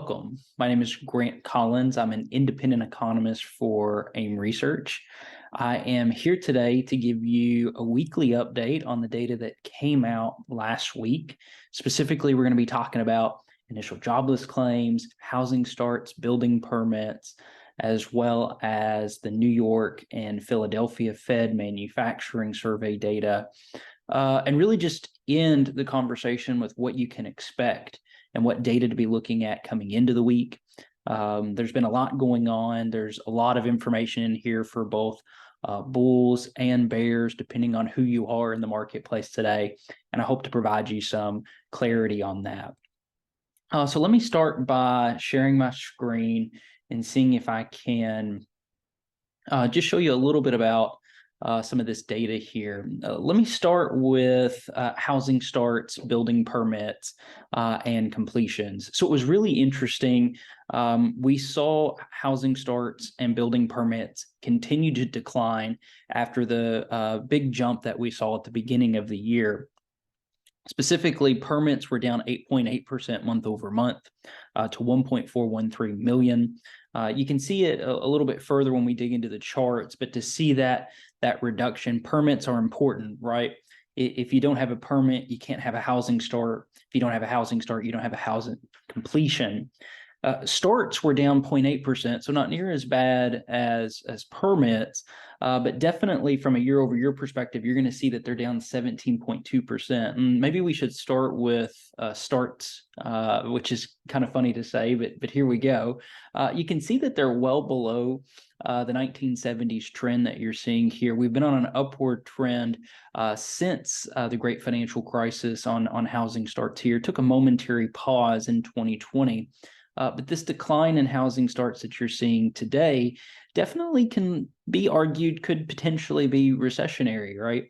Welcome. My name is Grant Collins. I'm an independent economist for AIM Research. I am here today to give you a weekly update on the data that came out last week. Specifically, we're going to be talking about initial jobless claims, housing starts, building permits, as well as the New York and Philadelphia Fed manufacturing survey data, and really just end the conversation with what you can expect and what data to be looking at coming into the week. There's been a lot going on. There's a lot of information in here for both bulls and bears, depending on who you are in the marketplace today. And I hope to provide you some clarity on that. So let me start by sharing my screen and seeing if I can just show you a little bit about some of this data here. Let me start with housing starts, building permits, and completions. So it was really interesting. We saw housing starts and building permits continue to decline after the big jump that we saw at the beginning of the year. Specifically, permits were down 8.8% month over month to 1.413 million. You can see it a little bit further when we dig into the charts, but to see that reduction, permits are important, right? If you don't have a permit, you can't have a housing start. If you don't have a housing start, you don't have a housing completion. Starts were down 0.8%, so not near as bad as permits, but definitely from a year-over-year perspective, you're going to see that they're down 17.2%. And maybe we should start with starts, which is kind of funny to say, but here we go. You can see that they're well below the 1970s trend that you're seeing here. We've been on an upward trend since the great financial crisis on housing starts here. Took a momentary pause in 2020. But this decline in housing starts that you're seeing today definitely can be argued could potentially be recessionary, right?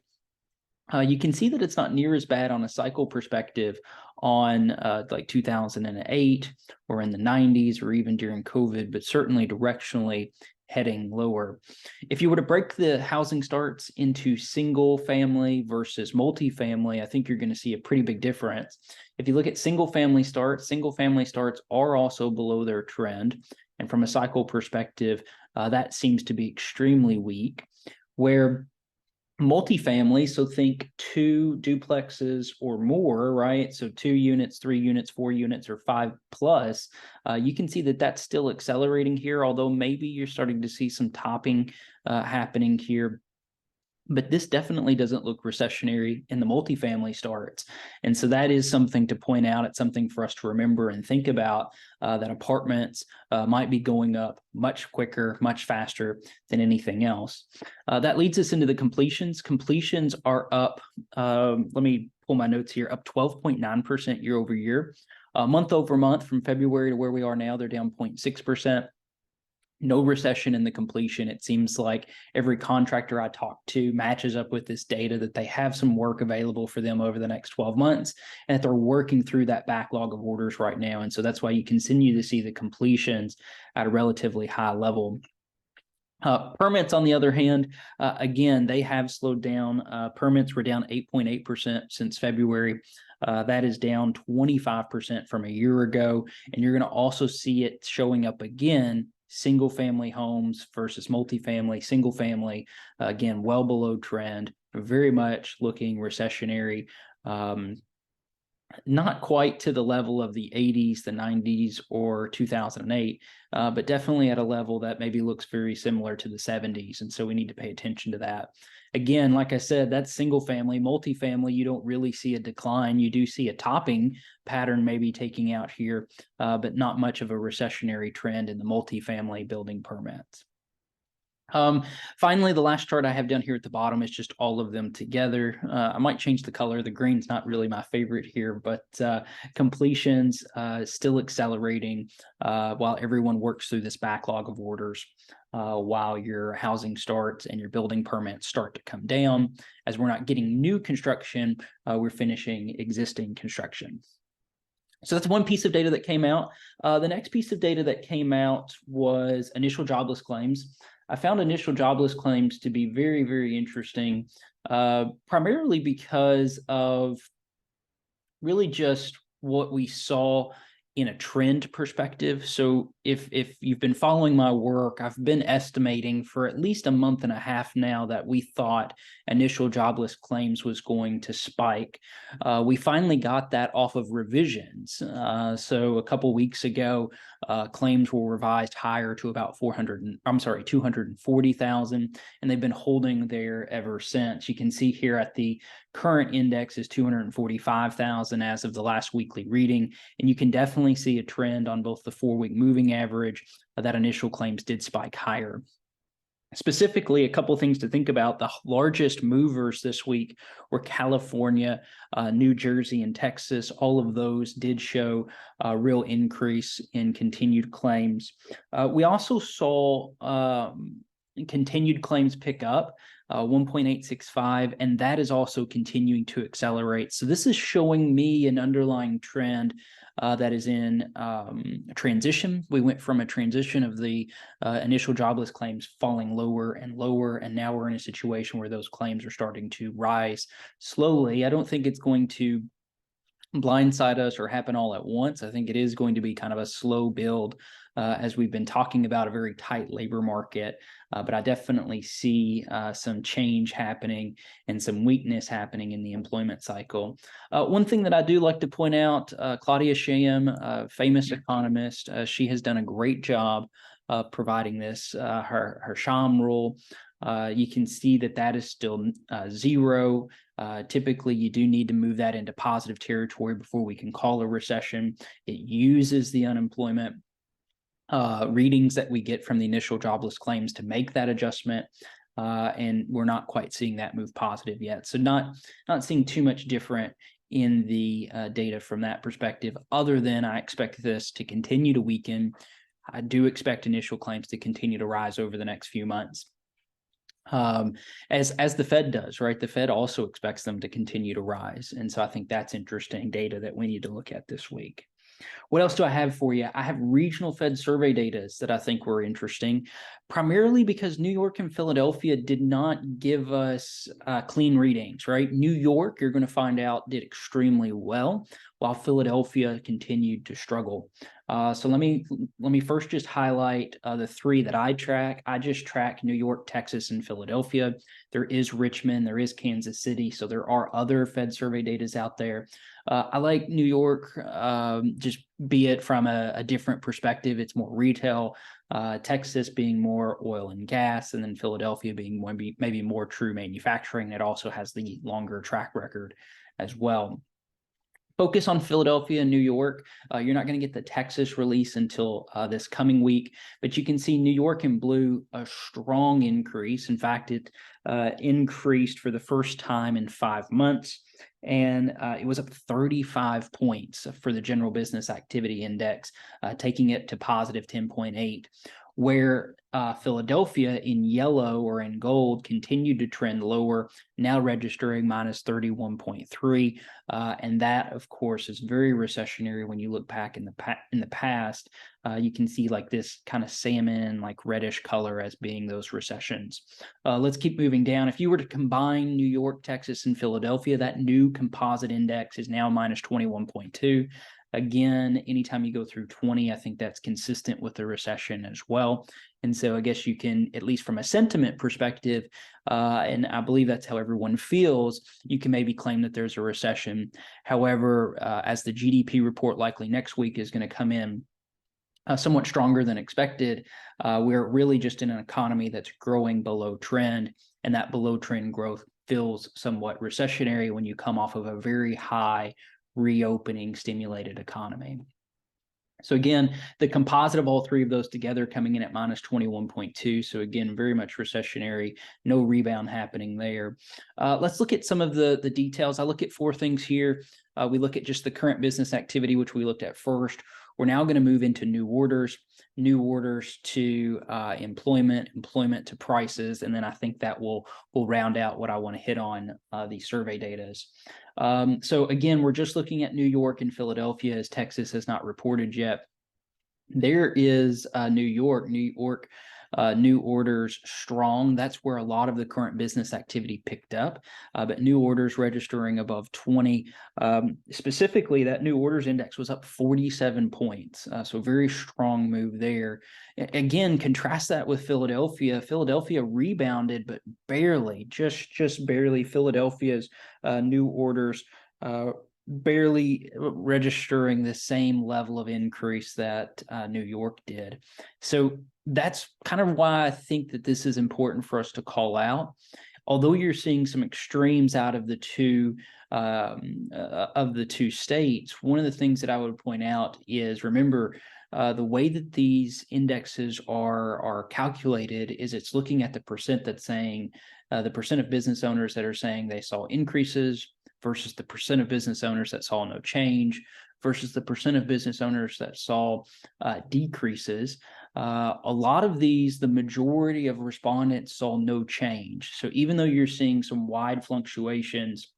You can see that it's not near as bad on a cycle perspective on like 2008 or in the 90s or even during COVID, but certainly directionally heading lower. If you were to break the housing starts into single family versus multifamily, I think you're going to see a pretty big difference. If you look at single family starts are also below their trend. And from a cycle perspective, that seems to be extremely weak. Where multifamily, so think 2 duplexes or more, right? So 2 units, 3 units, 4 units, or 5 plus, you can see that that's still accelerating here, although maybe you're starting to see some topping happening here. But this definitely doesn't look recessionary in the multifamily starts. And so that is something to point out. It's something for us to remember and think about, that apartments might be going up much quicker, much faster than anything else. That leads us into the completions. Completions are up, let me pull my notes here, up 12.9% year over year. Month over month from February to where we are now, they're down 0.6%. No recession in the completion. It seems like every contractor I talk to matches up with this data that they have some work available for them over the next 12 months and that they're working through that backlog of orders right now. And so that's why you continue to see the completions at a relatively high level. Permits, on the other hand, again, they have slowed down. Permits were down 8.8% since February. That is down 25% from a year ago. And you're going to also see it showing up again, single family homes versus multifamily. Single family, again, well below trend, very much looking recessionary. Not quite to the level of the 80s, the 90s, or 2008, but definitely at a level that maybe looks very similar to the 70s. And so we need to pay attention to that. Again, like I said, that's single family. Multifamily, you don't really see a decline. You do see a topping pattern maybe taking out here, but not much of a recessionary trend in the multifamily building permits. Finally, the last chart I have down here at the bottom is just all of them together. I might change the color. The green's not really my favorite here, but completions still accelerating while everyone works through this backlog of orders, while your housing starts and your building permits start to come down. As we're not getting new construction, we're finishing existing construction. So that's one piece of data that came out. The next piece of data that came out was initial jobless claims. I found initial jobless claims to be very, very interesting, primarily because of really just what we saw in a trend perspective. So if you've been following my work, I've been estimating for at least a month and a half now that we thought initial jobless claims was going to spike. We finally got that off of revisions. So a couple weeks ago, claims were revised higher to about 240,000, and they've been holding there ever since. You can see here at the current index is 245,000 as of the last weekly reading, and you can definitely see a trend on both the 4-week moving average that initial claims did spike higher. Specifically, a couple of things to think about. The largest movers this week were California, New Jersey, and Texas. All of those did show a real increase in continued claims. We also saw continued claims pick up, 1.865, and that is also continuing to accelerate. So this is showing me an underlying trend that is in a transition. We went from a transition of the initial jobless claims falling lower and lower, and now we're in a situation where those claims are starting to rise slowly. I don't think it's going to blindside us or happen all at once. I think it is going to be kind of a slow build, as we've been talking about a very tight labor market. But I definitely see some change happening and some weakness happening in the employment cycle. One thing that I do like to point out, Claudia Sham, a famous economist, she has done a great job providing this, her Sham rule. You can see that is still zero. Typically, you do need to move that into positive territory before we can call a recession. It uses the unemployment readings that we get from the initial jobless claims to make that adjustment, and we're not quite seeing that move positive yet. So not seeing too much different in the data from that perspective, other than I expect this to continue to weaken. I do expect initial claims to continue to rise over the next few months. As the Fed does, right? The Fed also expects them to continue to rise. And so I think that's interesting data that we need to look at this week. What else do I have for you? I have regional Fed survey data that I think were interesting, primarily because New York and Philadelphia did not give us clean readings, right? New York, you're going to find out, did extremely well, while Philadelphia continued to struggle. So let me first just highlight the three that I track. I just track New York, Texas, and Philadelphia. There is Richmond, there is Kansas City, so there are other Fed survey data out there. I like New York, just be it from a different perspective. It's more retail, Texas being more oil and gas, and then Philadelphia being maybe more true manufacturing. It also has the longer track record as well. Focus on Philadelphia and New York. You're not going to get the Texas release until this coming week, but you can see New York in blue, a strong increase. In fact, it increased for the first time in 5 months, and it was up 35 points for the general business activity index, taking it to positive 10.8. Where Philadelphia in yellow or in gold continued to trend lower, now registering minus 31.3. And that, of course, is very recessionary when you look back in the past. You can see like this kind of salmon, like reddish color as being those recessions. Let's keep moving down. If you were to combine New York, Texas, and Philadelphia, that new composite index is now minus 21.2. Again, anytime you go through 20, I think that's consistent with the recession as well. And so I guess you can, at least from a sentiment perspective, and I believe that's how everyone feels, you can maybe claim that there's a recession. However, as the GDP report likely next week is going to come in somewhat stronger than expected, we're really just in an economy that's growing below trend, and that below trend growth feels somewhat recessionary when you come off of a very high reopening stimulated economy. So again, the composite of all three of those together coming in at minus 21.2. So again, very much recessionary, no rebound happening there. Let's look at some of the details. I look at four things here. We look at just the current business activity, which we looked at first. We're now going to move into new orders to employment to prices, and then I think that will round out what I want to hit on the survey data. So again, we're just looking at New York and Philadelphia, as Texas has not reported yet. There is New York. new orders strong. That's where a lot of the current business activity picked up. But new orders registering above 20. Specifically, that new orders index was up 47 points. So very strong move there. Again, contrast that with Philadelphia. Philadelphia rebounded, but barely, just barely. Philadelphia's new orders barely registering the same level of increase that New York did. So that's kind of why I think that this is important for us to call out. Although you're seeing some extremes out of the two states, one of the things that I would point out is, remember, the way that these indexes are calculated is it's looking at the percent that's saying the percent of business owners that are saying they saw increases versus the percent of business owners that saw no change versus the percent of business owners that saw decreases. A lot of these, the majority of respondents saw no change. So even though you're seeing some wide fluctuations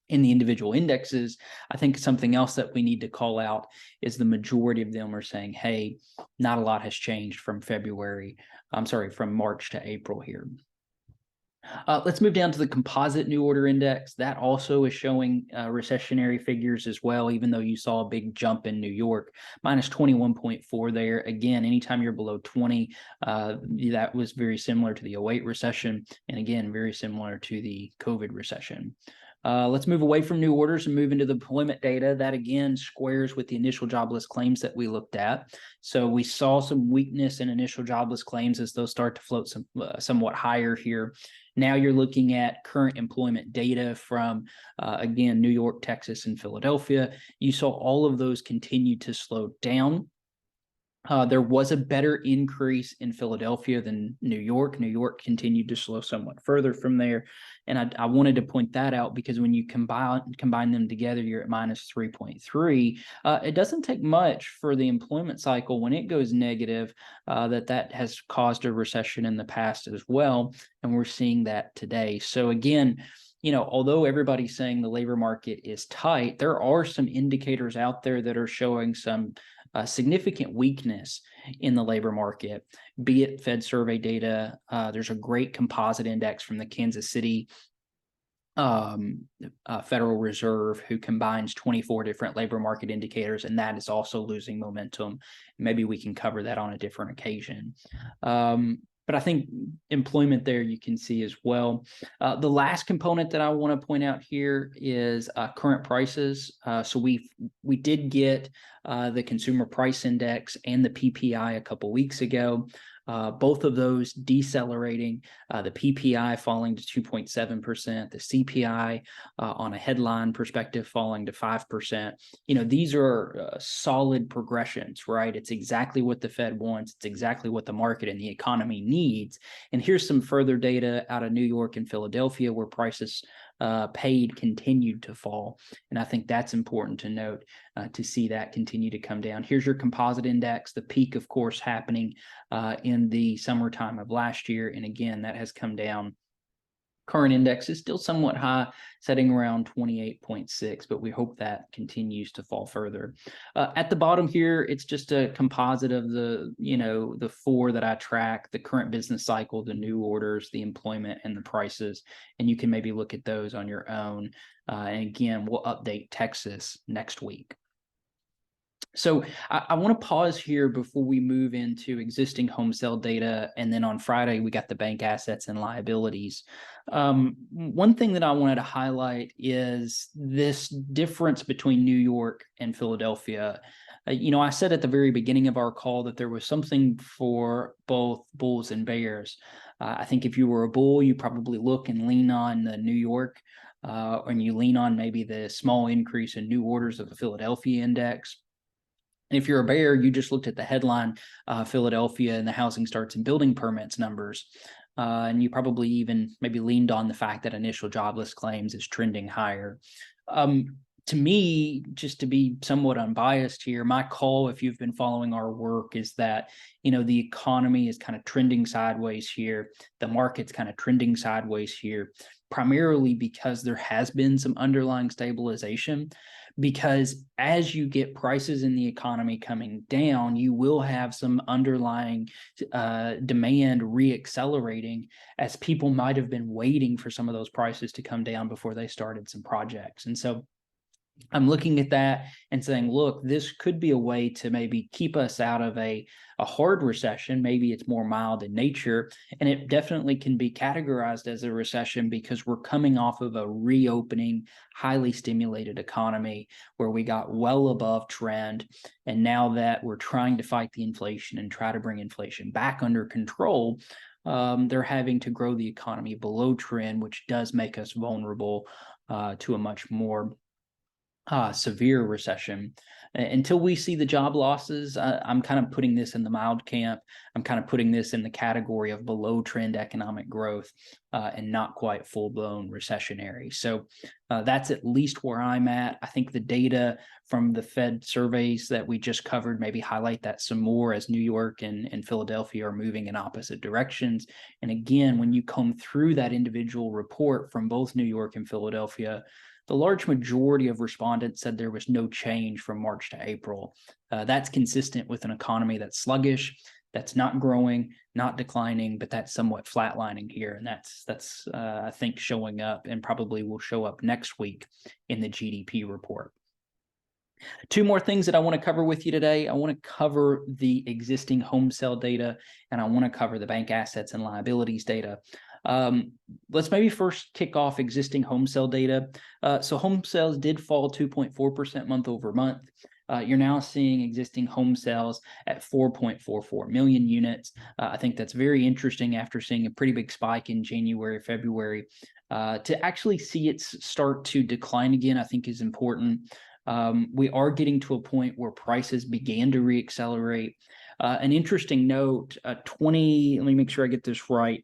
in the individual indexes, I think something else that we need to call out is the majority of them are saying, hey, not a lot has changed from from March to April here. Let's move down to the composite new order index. That also is showing recessionary figures as well, even though you saw a big jump in New York, minus 21.4 there. Again, anytime you're below 20, that was very similar to the 08 recession, and again, very similar to the COVID recession. Let's move away from new orders and move into the employment data. That again squares with the initial jobless claims that we looked at. So we saw some weakness in initial jobless claims as those start to float somewhat higher here. Now you're looking at current employment data from, again, New York, Texas, and Philadelphia. You saw all of those continue to slow down. There was a better increase in Philadelphia than New York. New York continued to slow somewhat further from there. And I wanted to point that out because when you combine them together, you're at minus 3.3. It doesn't take much for the employment cycle when it goes negative that has caused a recession in the past as well. And we're seeing that today. So again, although everybody's saying the labor market is tight, there are some indicators out there that are showing some significant weakness in the labor market, be it Fed survey data. There's a great composite index from the Kansas City Federal Reserve, who combines 24 different labor market indicators, and that is also losing momentum. Maybe we can cover that on a different occasion. But I think employment there you can see as well. The last component that I want to point out here is current prices. So we did get the consumer price index and the PPI a couple weeks ago. Both of those decelerating, the PPI falling to 2.7%, the CPI on a headline perspective falling to 5%. These are solid progressions, right? It's exactly what the Fed wants. It's exactly what the market and the economy needs. And here's some further data out of New York and Philadelphia where prices paid continued to fall. And I think that's important to note to see that continue to come down. Here's your composite index, the peak, of course, happening in the summertime of last year. And again, that has come down. Current index is still somewhat high, setting around 28.6, but we hope that continues to fall further. At the bottom here, it's just a composite of the four that I track: the current business cycle, the new orders, the employment, and the prices. And you can maybe look at those on your own. And again, we'll update Texas next week. So I want to pause here before we move into existing home sale data. And then on Friday, we got the bank assets and liabilities. One thing that I wanted to highlight is this difference between New York and Philadelphia. I said at the very beginning of our call that there was something for both bulls and bears. I think if you were a bull, you probably look and lean on the New York, and you lean on maybe the small increase in new orders of the Philadelphia index. And if you're a bear, you just looked at the headline, Philadelphia and the housing starts and building permits numbers. And you probably even maybe leaned on the fact that initial jobless claims is trending higher. to me, just to be somewhat unbiased here, my call, if you've been following our work, is that, the economy is kind of trending sideways here. The market's kind of trending sideways here, primarily because there has been some underlying stabilization. Because as you get prices in the economy coming down, you will have some underlying demand reaccelerating, as people might have been waiting for some of those prices to come down before they started some projects. And so I'm looking at that and saying, look, this could be a way to maybe keep us out of a hard recession. Maybe it's more mild in nature, and it definitely can be categorized as a recession because we're coming off of a reopening, highly stimulated economy where we got well above trend. And now that we're trying to fight the inflation and try to bring inflation back under control, they're having to grow the economy below trend, which does make us vulnerable to a much more severe recession. Until we see the job losses, I'm kind of putting this in the mild camp. I'm kind of putting this in the category of below trend economic growth and not quite full-blown recessionary. So that's at least where I'm at. I think the data from the Fed surveys that we just covered maybe highlight that some more, as New York and Philadelphia are moving in opposite directions. And again, when you comb through that individual report from both New York and Philadelphia, the large majority of respondents said there was no change from March to April. That's consistent with an economy that's sluggish, that's not growing, not declining, but that's somewhat flatlining here. And that's I think, showing up, and probably will show up next week in the GDP report. Two more things that I want to cover with you today. I want to cover the existing home sale data, and I want to cover the bank assets and liabilities data. Let's maybe first kick off existing home sale data. So home sales did fall 2.4% month over month. You're now seeing existing home sales at 4.44 million units. I think that's very interesting after seeing a pretty big spike in January, February. To actually see it start to decline again, I think, is important. We are getting to a point where prices began to reaccelerate. An interesting note, let me make sure I get this right.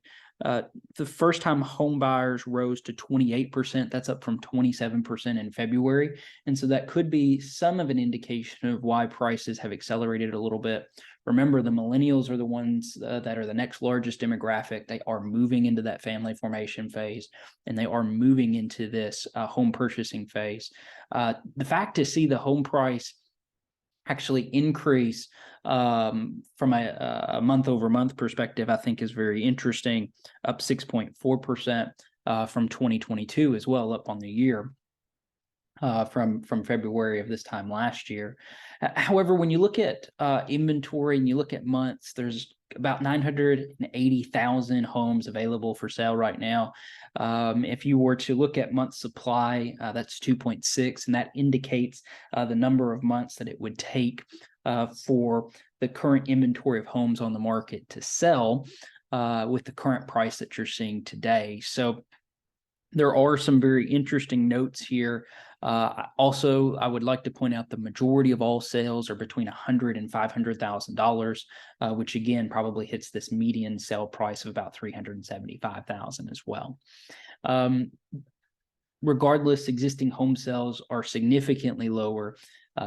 The first-time home buyers rose to 28%. That's up from 27% in February. And so that could be some of an indication of why prices have accelerated a little bit. Remember, the millennials are the ones that are the next largest demographic. They are moving into that family formation phase, and they are moving into this home purchasing phase. The fact to see the home price actually increase from a month-over-month perspective, I think, is very interesting, up 6.4% from 2022 as well, up on the year from February of this time last year. However, when you look at inventory and you look at months, there's about 980,000 homes available for sale right now. If you were to look at month supply, that's 2.6, and that indicates the number of months that it would take for the current inventory of homes on the market to sell with the current price that you're seeing today. So there are some very interesting notes here. Also, I would like to point out the majority of all sales are between $100,000 and $500,000, which again probably hits this median sale price of about $375,000 as well. Regardless, existing home sales are significantly lower.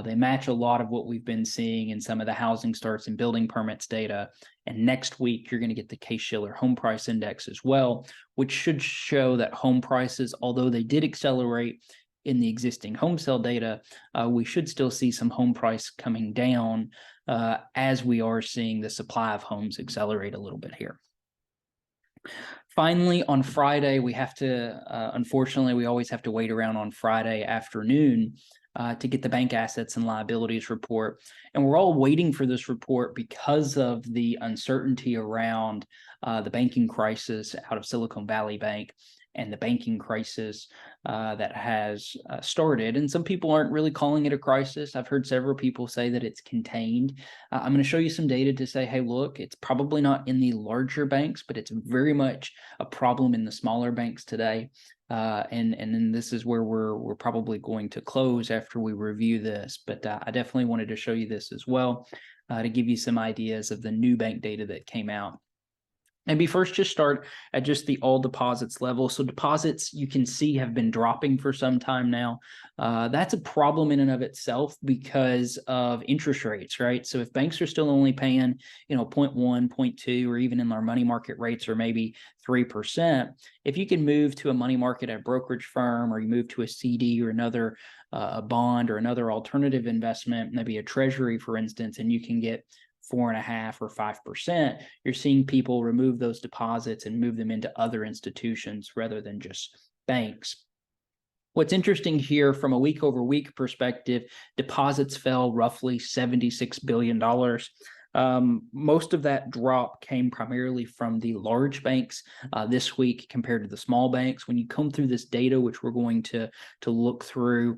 They match a lot of what we've been seeing in some of the housing starts and building permits data. And next week, you're going to get the Case-Shiller Home Price Index as well, which should show that home prices, although they did accelerate in the existing home sale data, we should still see some home price coming down as we are seeing the supply of homes accelerate a little bit here. Finally, on Friday, we have to, unfortunately, we always have to wait around on Friday afternoon to get the bank assets and liabilities report. And we're all waiting for this report because of the uncertainty around the banking crisis out of Silicon Valley Bank and the banking crisis that has started. And some people aren't really calling it a crisis. I've heard several people say that it's contained. I'm going to show you some data to say, hey, look, it's probably not in the larger banks, but it's very much a problem in the smaller banks today. And then this is where we're probably going to close after we review this. But I definitely wanted to show you this as well to give you some ideas of the new bank data that came out. Maybe first just start at just the all deposits level. So deposits you can see have been dropping for some time now. That's a problem in and of itself because of interest rates, right? So if banks are still only paying, 0.1, 0.2, or even in our money market rates are maybe 3%, if you can move to a money market at a brokerage firm, or you move to a CD or another a bond or another alternative investment, maybe a treasury, for instance, and you can get 4.5 or 5%, you're seeing people remove those deposits and move them into other institutions rather than just banks. What's interesting here from a week over week perspective, deposits fell roughly $76 billion. Most of that drop came primarily from the large banks this week compared to the small banks. When you come through this data, which we're going to look through,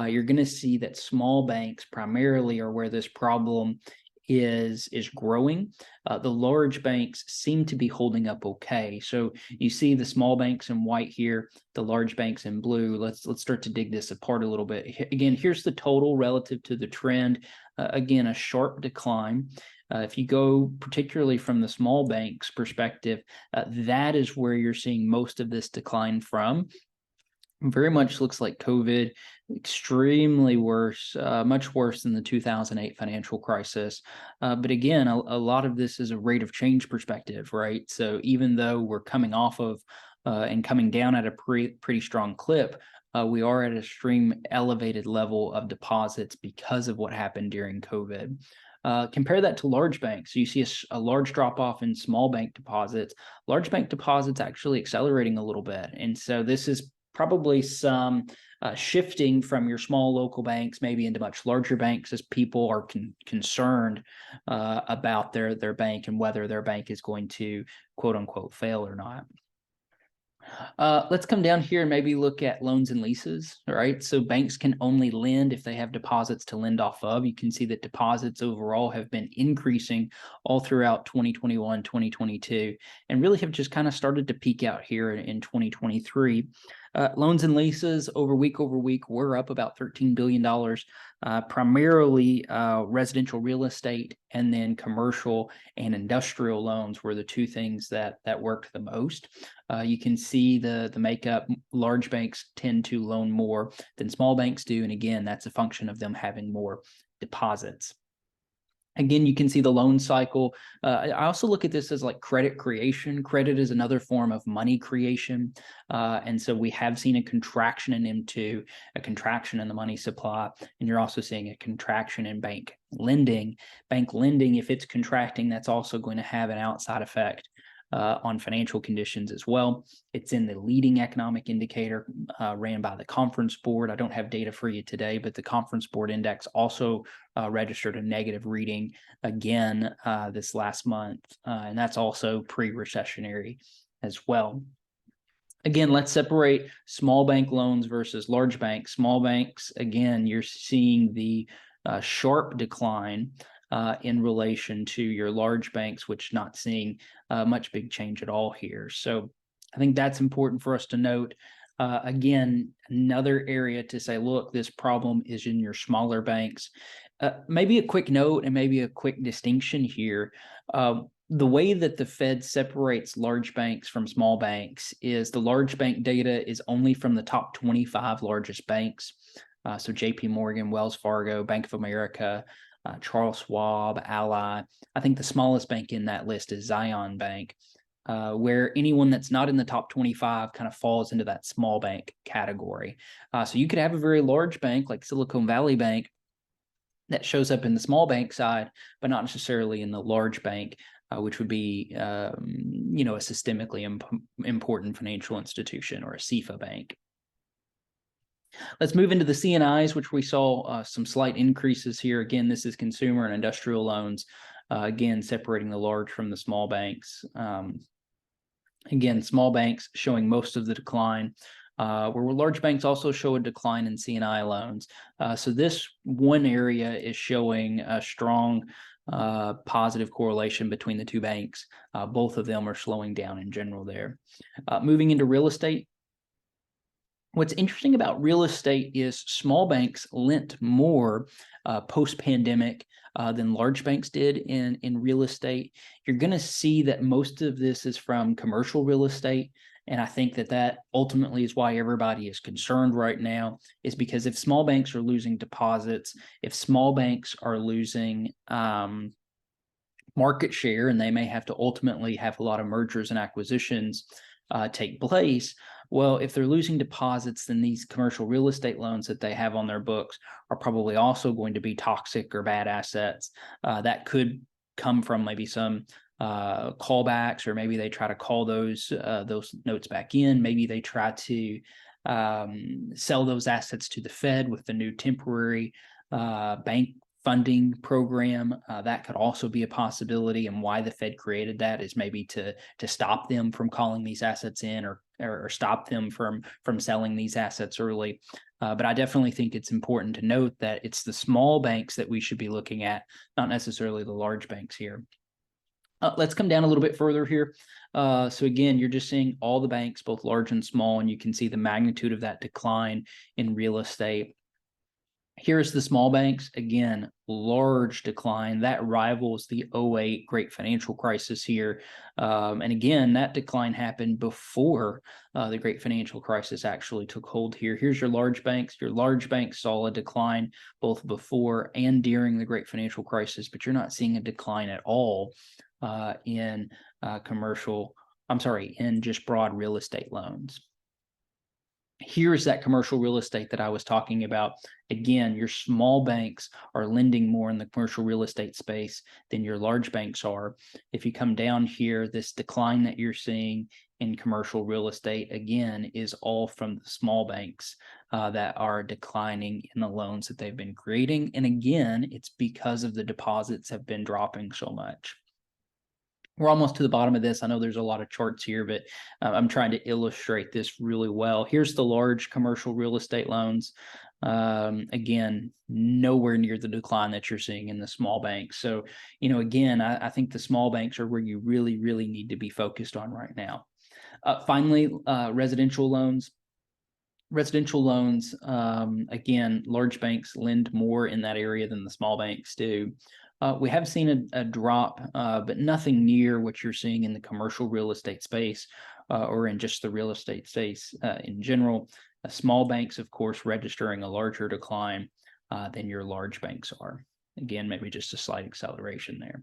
you're going to see that small banks primarily are where this problem is growing. The large banks seem to be holding up okay. So you see the small banks in white here, the large banks in blue. Let's start to dig this apart a little bit. Again, here's the total relative to the trend. Again, a sharp decline. If you go particularly from the small banks perspective, that is where you're seeing most of this decline from. Very much looks like COVID, extremely worse, much worse than the 2008 financial crisis. But again, a lot of this is a rate of change perspective, right? So even though we're coming off of and coming down at a pretty strong clip, we are at an extreme elevated level of deposits because of what happened during COVID. Compare that to large banks. So you see a large drop off in small bank deposits. Large bank deposits actually accelerating a little bit. And so this is probably some shifting from your small local banks maybe into much larger banks as people are concerned about their bank and whether their bank is going to quote unquote fail or not. Let's come down here and maybe look at loans and leases. All right. So banks can only lend if they have deposits to lend off of. You can see that deposits overall have been increasing all throughout 2021, 2022, and really have just kind of started to peak out here in 2023. Loans and leases over week were up about $13 billion, primarily residential real estate, and then commercial and industrial loans were the two things that worked the most. You can see the makeup. Large banks tend to loan more than small banks do. And again, that's a function of them having more deposits. Again, you can see the loan cycle. I also look at this as like credit creation. Credit is another form of money creation. And so we have seen a contraction in M2, a contraction in the money supply, and you're also seeing a contraction in bank lending. Bank lending, if it's contracting, that's also going to have an outside effect on financial conditions as well. It's in the leading economic indicator ran by the Conference Board. I don't have data for you today, but the Conference Board index also registered a negative reading again this last month, and that's also pre-recessionary as well. Again, let's separate small bank loans versus large banks. Small banks, again, you're seeing the sharp decline in relation to your large banks, which not seeing much big change at all here. So I think that's important for us to note. Again, another area to say, look, this problem is in your smaller banks. Maybe a quick note and maybe a quick distinction here. The way that the Fed separates large banks from small banks is the large bank data is only from the top 25 largest banks. So JP Morgan, Wells Fargo, Bank of America, Charles Schwab, Ally. I think the smallest bank in that list is Zion Bank, where anyone that's not in the top 25 kind of falls into that small bank category. So you could have a very large bank like Silicon Valley Bank that shows up in the small bank side, but not necessarily in the large bank, which would be, a systemically important financial institution or a SIFA bank. Let's move into the C&Is, which we saw some slight increases here. Again, this is consumer and industrial loans, again, separating the large from the small banks. Again, small banks showing most of the decline, where large banks also show a decline in C&I loans. So this one area is showing a strong positive correlation between the two banks. Both of them are slowing down in general there. Moving into real estate. What's interesting about real estate is small banks lent more post-pandemic than large banks did in real estate. You're going to see that most of this is from commercial real estate. And I think that ultimately is why everybody is concerned right now, is because if small banks are losing deposits, if small banks are losing market share, and they may have to ultimately have a lot of mergers and acquisitions take place. Well, if they're losing deposits, then these commercial real estate loans that they have on their books are probably also going to be toxic or bad assets. That could come from maybe some callbacks, or maybe they try to call those notes back in. Maybe they try to sell those assets to the Fed with the new temporary bank funding program. That could also be a possibility, and why the Fed created that is maybe to stop them from calling these assets in, or stop them from selling these assets early. But I definitely think it's important to note that it's the small banks that we should be looking at, not necessarily the large banks here. Let's come down a little bit further here. So again, you're just seeing all the banks, both large and small, and you can see the magnitude of that decline in real estate. Here's the small banks. Again, large decline. That rivals the 2008 great financial crisis here. And again, that decline happened before the great financial crisis actually took hold here. Here's your large banks. Your large banks saw a decline both before and during the great financial crisis, but you're not seeing a decline at all in in just broad real estate loans. Here's that commercial real estate that I was talking about. Again, your small banks are lending more in the commercial real estate space than your large banks are. If you come down here, this decline that you're seeing in commercial real estate, again, is all from the small banks that are declining in the loans that they've been creating. And again, it's because of the deposits have been dropping so much. We're almost to the bottom of this. I know there's a lot of charts here, but I'm trying to illustrate this really well. Here's the large commercial real estate loans. Again, nowhere near the decline that you're seeing in the small banks. So, again, I think the small banks are where you really, really need to be focused on right now. Finally, residential loans. Residential loans, again, large banks lend more in that area than the small banks do. We have seen a drop, but nothing near what you're seeing in the commercial real estate space or in just the real estate space in general. Small banks, of course, registering a larger decline than your large banks are. Again, maybe just a slight acceleration there.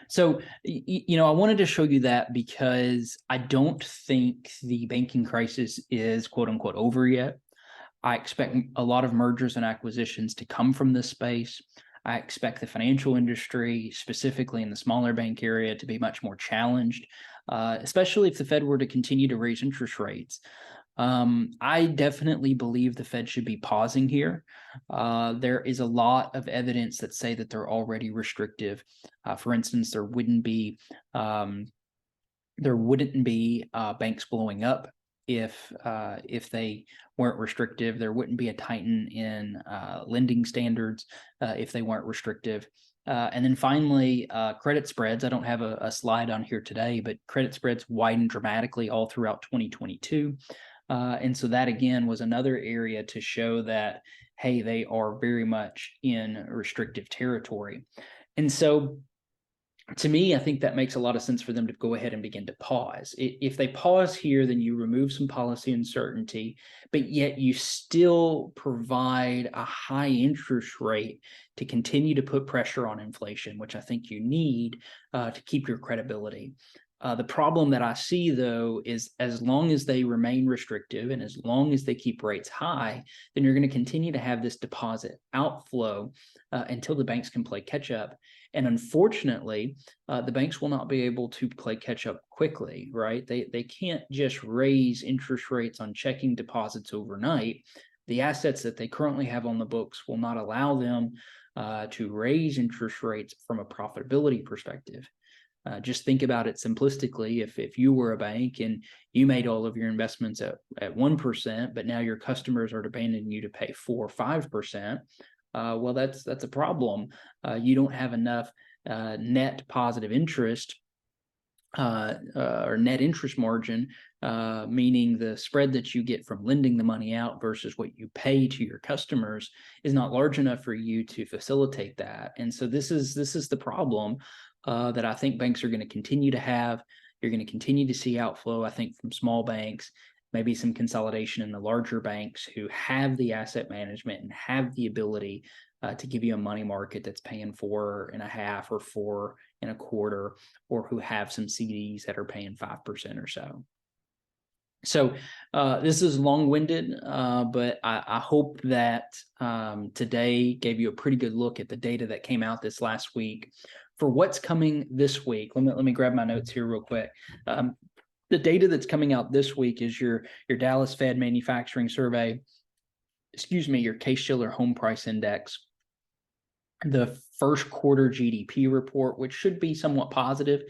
So, I wanted to show you that because I don't think the banking crisis is quote unquote over yet. I expect a lot of mergers and acquisitions to come from this space. I expect the financial industry, specifically in the smaller bank area, to be much more challenged, especially if the Fed were to continue to raise interest rates. I definitely believe the Fed should be pausing here. There is a lot of evidence that say that they're already restrictive. For instance, there wouldn't be banks blowing up if they weren't restrictive. There wouldn't be a tighten in lending standards if they weren't restrictive. And then finally, credit spreads. I don't have a slide on here today, but credit spreads widened dramatically all throughout 2022. And so that, again, was another area to show that, hey, they are very much in restrictive territory. And so to me, I think that makes a lot of sense for them to go ahead and begin to pause. If they pause here, then you remove some policy uncertainty, but yet you still provide a high interest rate to continue to put pressure on inflation, which I think you need to keep your credibility. The problem that I see, though, is as long as they remain restrictive and as long as they keep rates high, then you're going to continue to have this deposit outflow until the banks can play catch up. And unfortunately, the banks will not be able to play catch up quickly, right? They can't just raise interest rates on checking deposits overnight. The assets that they currently have on the books will not allow them to raise interest rates from a profitability perspective. Just think about it simplistically. If you were a bank and you made all of your investments at 1%, but now your customers are demanding you to pay 4 or 5%, well, that's a problem. You don't have enough net positive interest or net interest margin, meaning the spread that you get from lending the money out versus what you pay to your customers, is not large enough for you to facilitate that. And so this is the problem that I think banks are going to continue to have. You're going to continue to see outflow, I think, from small banks, maybe some consolidation in the larger banks who have the asset management and have the ability to give you a money market that's paying 4.5% or 4.25%, or who have some CDs that are paying 5% or so. So this is long-winded, but I hope that today gave you a pretty good look at the data that came out this last week. For what's coming this week, let me grab my notes here real quick. The data that's coming out this week is your Dallas Fed Manufacturing Survey, your Case-Shiller Home Price Index, the first quarter GDP report, which should be somewhat positive.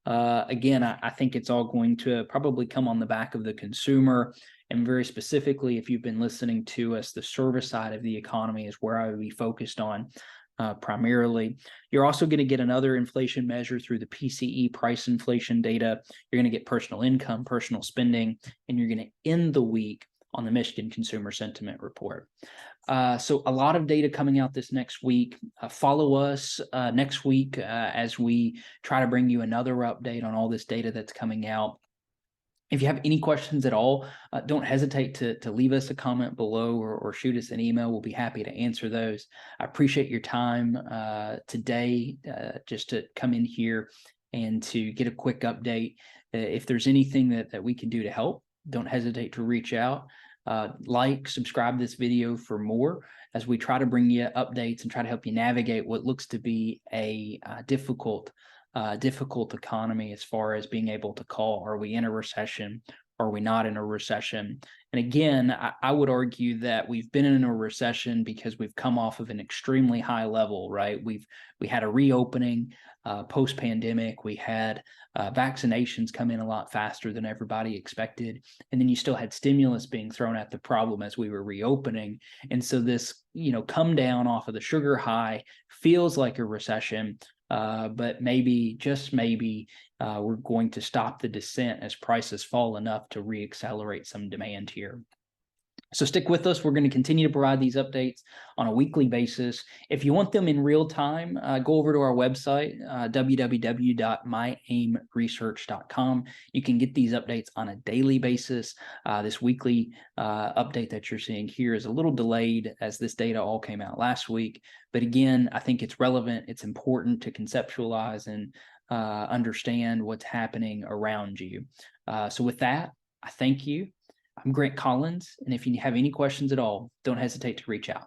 Again, I think it's all going to probably come on the back of the consumer, and very specifically, if you've been listening to us, the service side of the economy is where I would be focused on primarily. You're also going to get another inflation measure through the PCE price inflation data. You're going to get personal income, personal spending, and you're going to end the week on the Michigan Consumer Sentiment Report. So a lot of data coming out this next week. Follow us next week as we try to bring you another update on all this data that's coming out. If you have any questions at all, don't hesitate to leave us a comment below or shoot us an email. We'll be happy to answer those. I appreciate your time today just to come in here and to get a quick update. If there's anything that we can do to help, don't hesitate to reach out. Subscribe this video for more as we try to bring you updates and try to help you navigate what looks to be a difficult economy as far as being able to call, are we in a recession? Are we not in a recession? And again, I would argue that we've been in a recession because we've come off of an extremely high level, right? We had a reopening post-pandemic. We had vaccinations come in a lot faster than everybody expected. And then you still had stimulus being thrown at the problem as we were reopening. And so this, come down off of the sugar high feels like a recession. But maybe, just maybe, we're going to stop the descent as prices fall enough to reaccelerate some demand here. So stick with us. We're going to continue to provide these updates on a weekly basis. If you want them in real time, go over to our website, www.myaimresearch.com. You can get these updates on a daily basis. This weekly update that you're seeing here is a little delayed as this data all came out last week. But again, I think it's relevant. It's important to conceptualize and understand what's happening around you. So with that, I thank you. I'm Grant Collins, and if you have any questions at all, don't hesitate to reach out.